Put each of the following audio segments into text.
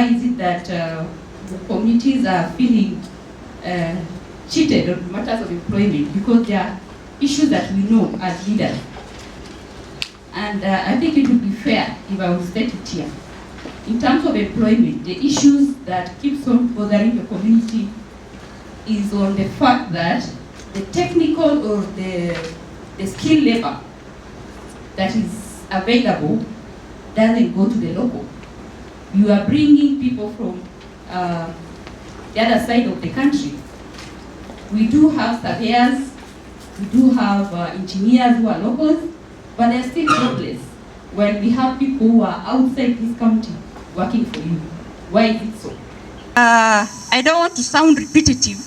why is it that the communities are feeling cheated on matters of employment? Because there are issues that we know as leaders. And I think it would be fair if I would state it here. In terms of employment, the issues that keeps on bothering the community is on the fact that the technical or the skilled labor that is available doesn't go to the local. You are bringing people from the other side of the country. We do have surveyors, we do have engineers who are locals, but they're still jobless. When we have people who are outside this county working for you, why is it so? I don't want to sound repetitive,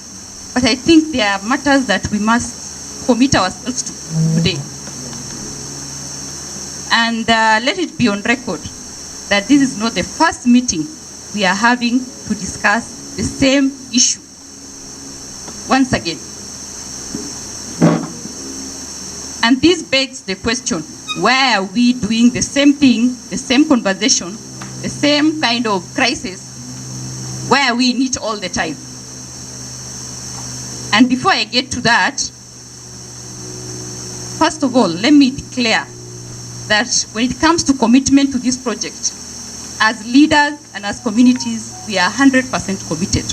but I think there are matters that we must commit ourselves to today. And let it be on record that this is not the first meeting we are having to discuss the same issue once again. And this begs the question, why are we doing the same thing, the same conversation, the same kind of crisis? Why are we in it all the time? And before I get to that, first of all, let me declare that when it comes to commitment to this project, as leaders and as communities, we are 100% committed.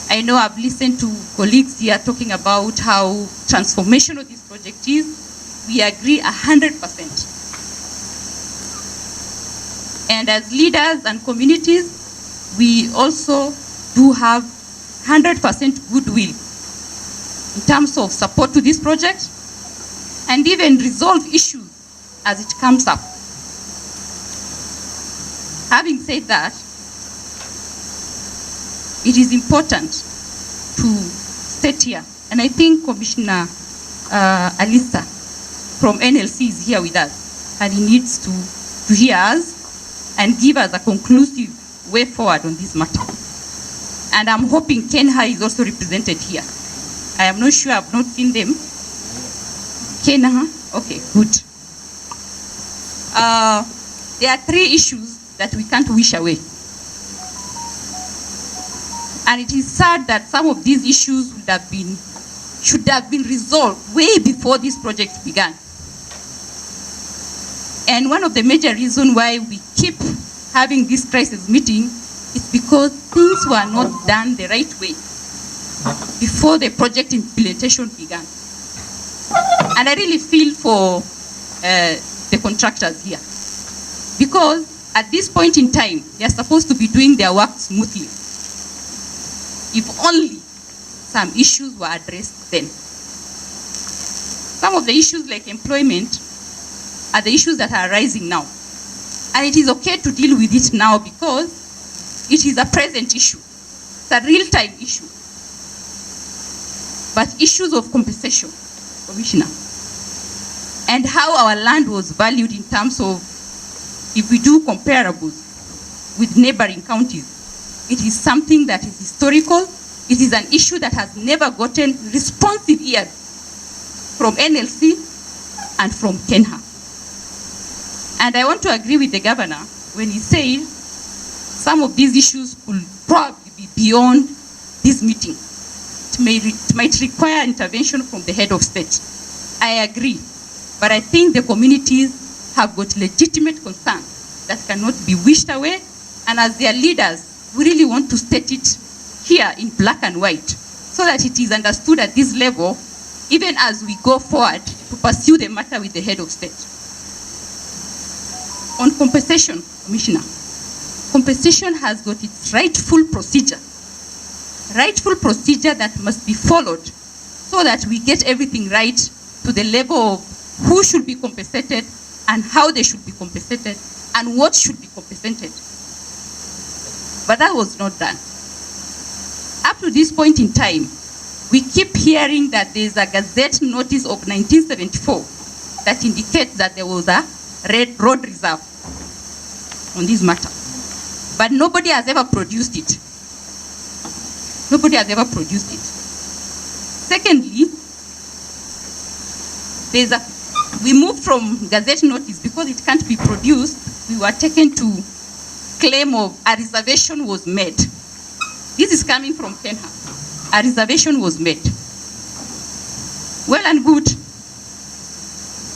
I know I've listened to colleagues here talking about how transformational this project is. We agree 100%. And as leaders and communities, we also do have 100% goodwill in terms of support to this project and even resolve issues as it comes up. Having said that, it is important to state here, and I think Commissioner Alisa from NLC is here with us, and he needs to hear us and give us a conclusive way forward on this matter. And I'm hoping Kenha is also represented here. I am not sure, I've not seen them. Kenha? Okay, good. There are three issues that we can't wish away. And it is sad that some of these issues should have been resolved way before this project began. And one of the major reasons why we keep having this crisis meeting is because things were not done the right way before the project implementation began. And I really feel for the contractors here, because at this point in time, they are supposed to be doing their work smoothly. If only some issues were addressed then. Some of the issues like employment are the issues that are arising now. And it is okay to deal with it now because it is a present issue. It's a real-time issue. But issues of compensation, Commissioner, and how our land was valued in terms of, if we do comparables with neighboring counties, it is something that is historical. It is an issue that has never gotten responsive ears from NLC and from Kenha. And I want to agree with the governor when he says some of these issues could probably be beyond this meeting. It might require intervention from the head of state. I agree, but I think the communities have got legitimate concerns that cannot be wished away, and as their leaders, we really want to state it here in black and white so that it is understood at this level, even as we go forward to pursue the matter with the head of state. On compensation, Commissioner, compensation has got its rightful procedure that must be followed so that we get everything right to the level of who should be compensated and how they should be compensated and what should be compensated. But that was not done. Up to this point in time, we keep hearing that there is a Gazette notice of 1974 that indicates that there was a road reserve on this matter. But nobody has ever produced it. Nobody has ever produced it. Secondly, we moved from Gazette notice because it can't be produced. We were taken to claim of a reservation was made. This is coming from Kenya. A reservation was made. Well and good.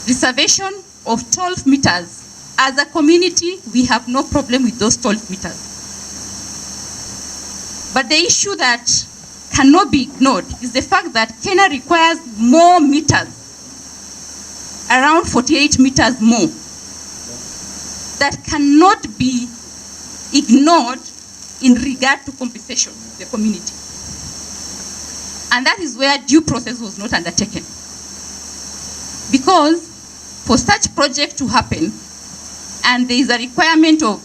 Reservation of 12 meters. As a community, we have no problem with those 12 meters. But the issue that cannot be ignored is the fact that Kenya requires more meters, around 48 meters more, that cannot be ignored in regard to compensation to the community. And that is where due process was not undertaken. Because for such project to happen, and there is a requirement of,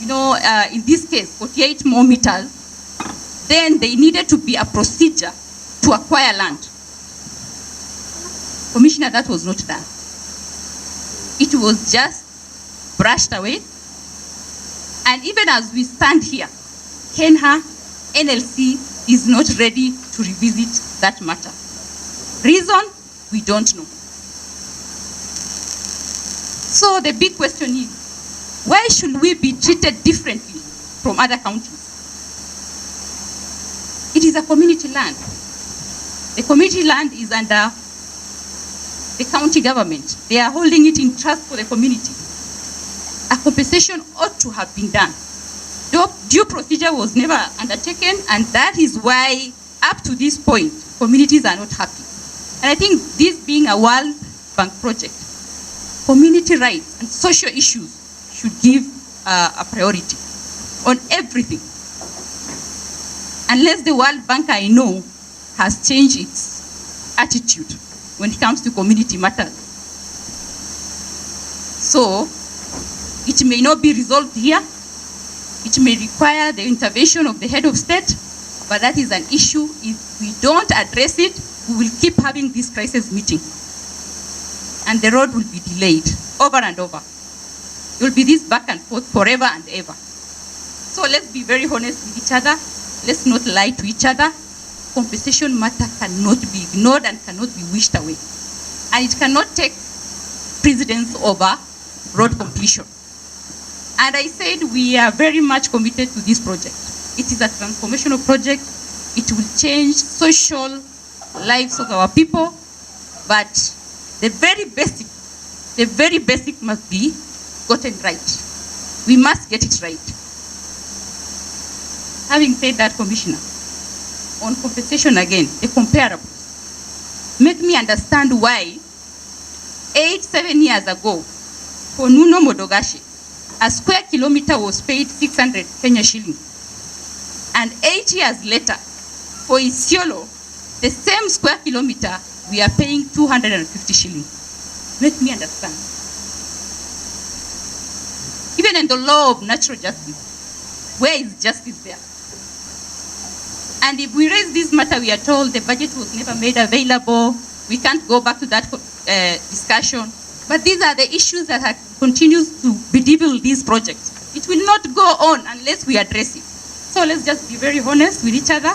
in this case, 48 more meters, then there needed to be a procedure to acquire land. Commissioner, that was not done. It was just brushed away. And even as we stand here, Kenya, NLC is not ready to revisit that matter. Reason, we don't know. So the big question is, why should we be treated differently from other counties? It is a community land. The community land is under the county government. They are holding it in trust for the community. A compensation ought to have been done. The due procedure was never undertaken, and that is why, up to this point, communities are not happy. And I think this being a World Bank project, community rights and social issues should give a priority on everything. Unless the World Bank, I know, has changed its attitude when it comes to community matters. So, it may not be resolved here. It may require the intervention of the head of state, but that is an issue. If we don't address it, we will keep having this crisis meeting. And the road will be delayed over and over. It will be this back and forth forever and ever. So let's be very honest with each other. Let's not lie to each other. Compensation matter cannot be ignored and cannot be wished away. And it cannot take precedence over road completion. And I said we are very much committed to this project. It is a transformational project. It will change social lives of our people, but the very basic must be gotten right. We must get it right. Having said that, Commissioner, on compensation again, the comparables, make me understand why 7 years ago, for Nuno Modogashe, a square kilometer was paid 600 Kenya shillings. And 8 years later, for ISIOLO, the same square kilometer, we are paying 250 shillings. Make me understand. Even in the law of natural justice, where is justice there? And if we raise this matter, we are told the budget was never made available. We can't go back to that discussion. But these are the issues that continues to bedevil this project. It will not go on unless we address it. So let's just be very honest with each other.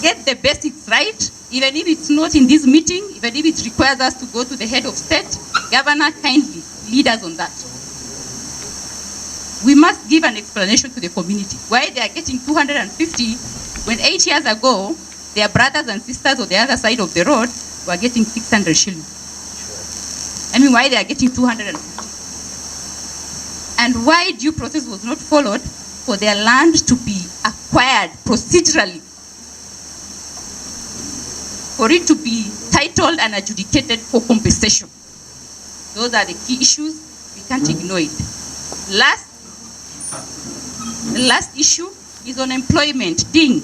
Get the basics right, even if it's not in this meeting, even if it requires us to go to the head of state. Governor, kindly lead us on that. We must give an explanation to the community why they are getting 250 when 8 years ago, their brothers and sisters on the other side of the road were getting 600 shillings. I mean, why they are getting 250. And why due process was not followed for their land to be acquired procedurally, for it to be titled and adjudicated for compensation. Those are the key issues. We can't ignore it. The last issue is on employment. Ding.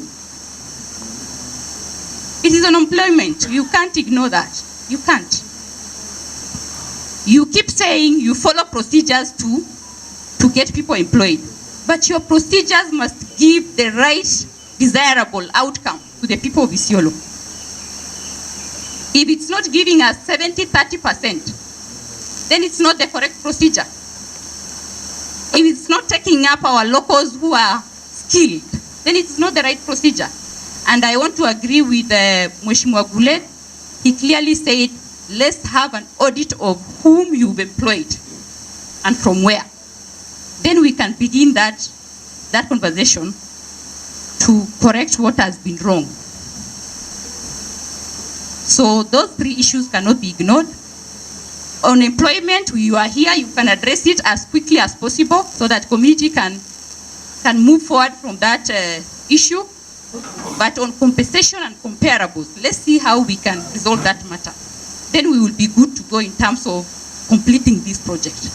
It is on employment. You can't ignore that. You can't. You keep saying you follow procedures to get people employed, but your procedures must give the right, desirable outcome to the people of ISIOLO. If it's not giving us 70-30%, then it's not the correct procedure. If it's not taking up our locals who are skilled, then it's not the right procedure. And I want to agree with Mheshimiwa Culex. He clearly said, let's have an audit of whom you've employed and from where. then we can begin that conversation to correct what has been wrong. So those three issues cannot be ignored. On employment, you are here, you can address it as quickly as possible so that community can move forward from that issue. But on compensation and comparables, let's see how we can resolve that matter. Then we will be good to go in terms of completing this project.